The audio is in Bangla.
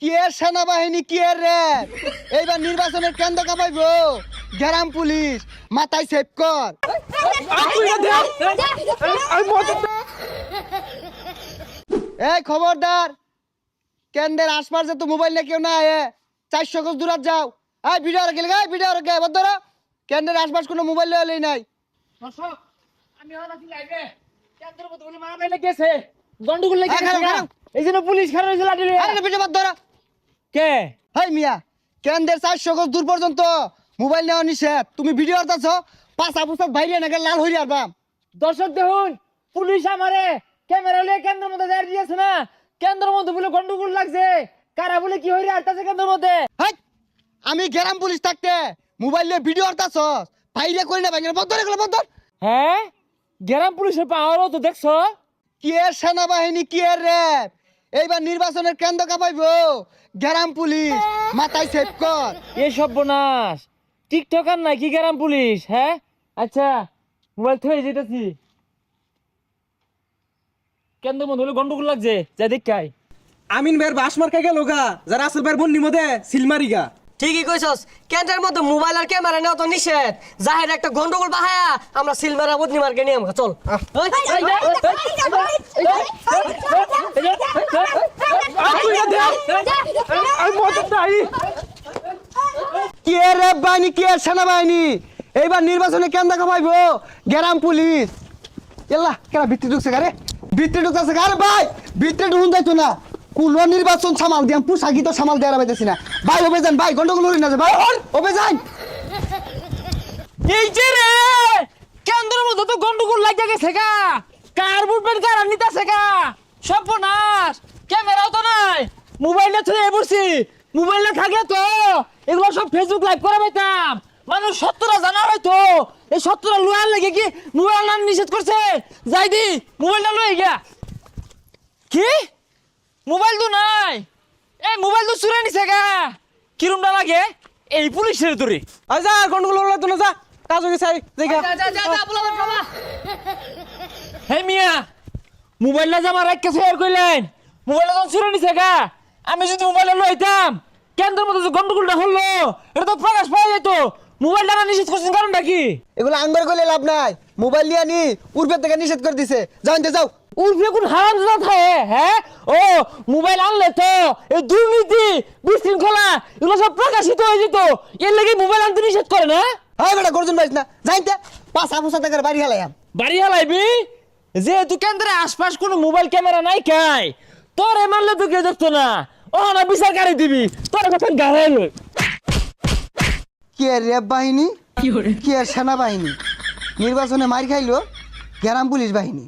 কি এর সেনাবাহিনী কি এর র্যাব এইবার নির্বাচনের কেন্দ্র কাঁপাইবো গ্রাম পুলিশ মাথায় সেভ কর। এই খবরদার কেন্দ্রের আশপাশে তো মোবাইল নিয়ে কেউ না আয়ে 400 গজ দূর যাও। এই ভিডিও রেখে গে ভিডিও রেখে বদর কেন্দ্রের আশপাশ কোনো মোবাইল লইলেই নাই। দর্শক আমি হলাম লাইভে কেন্দ্রের মধ্যে বলে মারা বাইলে গেছে গন্ডগোল লেগে হ্যাঁ, খারাপ, গেছে খারাপ। এইজন্য পুলিশ খারাপ হইছে লাঠি রে আরে ভিডিও বদর কে হেই মিয়া কেন্দ্রের 400 গজ দূর পর্যন্ত মোবাইল নেওয়া নিষেধ। তুমি ভিডিও করতেছ পাঁচা পুসাত বাইরে নাকি লাল হয়ে যাবাম। দর্শক দেখুন পুলিশ আমারে ক্যামেরা লয়ে কেন্দ্রের মধ্যে দাঁড়িয়ে দিয়েছে না কেন্দ্রের মধ্যে বলে গন্ডগোল লাগছে কারা বলে কি হইরে আটটাছে কেন্দ্রের মধ্যে হেই আমি গ্রাম পুলিশ থাকতে মোবাইল নিয়ে ভিডিও করতেছ বাইরে করি না ভাঙে বদর এগুলো বদর। হ্যাঁ গ্রাম পুলিশের পাওয়ারও তো দেখছো কি এর সেনাবাহিনী কি এর র্যাব এইবার নির্বাচনের কেন্দ্র কাঁপাইবো গ্রাম পুলিশ মাথায় সেভ কর। এই সর্বনাশ টিকটকার নাকি গ্রাম পুলিশ হ্যাঁ আচ্ছা মোবাইল থয়ে যেতেছি কেন্দ্রের মধ্যে বলে গন্ডগোল লাগছে যা দেখাই আমিন ভাইয়ের বাস মার্কা গেল গা যারা আসল ভাইয়ের বন্যি মধ্যে সিলমারি গা। ঠিকই কইছস কেন্দ্রের মধ্যে মোবাইল আর ক্যামেরা নেওয়া তো নিষেধ জাহের একটা গন্ডগোল বাহায়া আমরা সিলমারা বদনি মার্কে নিয়ে আমরা চল কি এর র্যাব বাহিনী কি এর সেনাবাহিনী এইবার নির্বাচনে কেন্দ্র কাঁপাইবো গ্রাম পুলিশ। এল্লা কেন ভিত্তি ঢুকছে গারে ভিত্তি ঢুকতেছে গারে ভাই ভিত্তি ঢুকুন যাইতো না কোন নির্বাচন সামাল দিয়াম পুষাকি তো সামাল দেওয়া পাইতেছি না ভাই ওবে যান ভাই গন্ডগোল হই না যে ভাই ওবে যান। এই যে রে কেন্দ্রের মধ্যে তো গন্ডগোল লাগা গেছে গা কার বুটবেন কার নিতাছে গা সর্বনাশ ক্যামেরাও তো নাই মোবাইলে থয়ে বসছি মোবাইলে থাকে তো এগুলো সব ফেসবুক লাইভ করে পাইতাম মানুষ সত্যরা জানা হয়তো এই সত্যরা লোয়ার লাগে কি মোবাইল না নিষেধ করছে যাই দি মোবাইলটা লয়ে গিয়া কি মোবাইল তো নাই এই মোবাইল তো চুরে নিছে গা কিরমটা লাগে এই পুলিশের দূরে আই যা গন্ডগোল লাগতো না যা কাজ হয়ে গেছে জায়গা। হে মিয়া মোবাইলটা যে আমার এক কাছে কইলেন মোবাইলটা তো চুরে নিছে গা আমি যদি মোবাইলটা লইতাম কেন্দ্রের মধ্যে যে গন্ডগোলটা হলো এটা তো প্রকাশ পাওয়া যেত মোবাইলটা না নিষেধ করছেন কারণটা কি এগুলো আঙ্গর করলে লাভ নাই মোবাইল নিয়ে আনি পূর্বের থেকে নিষেধ করে দিছে জানতে যাও। উর্ফে কোন হারাম থাকে হ্যাঁ ও মোবাইল আনলে তো এই দুর্নীতি বিশৃঙ্খলা এগুলো সব প্রকাশিত হয়ে যেত এর লাগি মোবাইল আনতে নিষেধ করে না হ্যাঁ বেটা গর্জন পাইছ না জানতে পাঁচা পুসা থেকে বাড়ি হেলাম। বাড়ি হালাইবি যেহেতু কেন্দ্রে আশপাশ কোনো মোবাইল ক্যামেরা নাই খাই তোর মানলে তো কেউ দেখতো না ও না বিচার গাড়ি দিবি তোর কথা গাড়াই লই কি এর র্যাব বাহিনী কি এর সেনাবাহিনী নির্বাচনে মার খাইলো গ্রাম পুলিশ বাহিনী।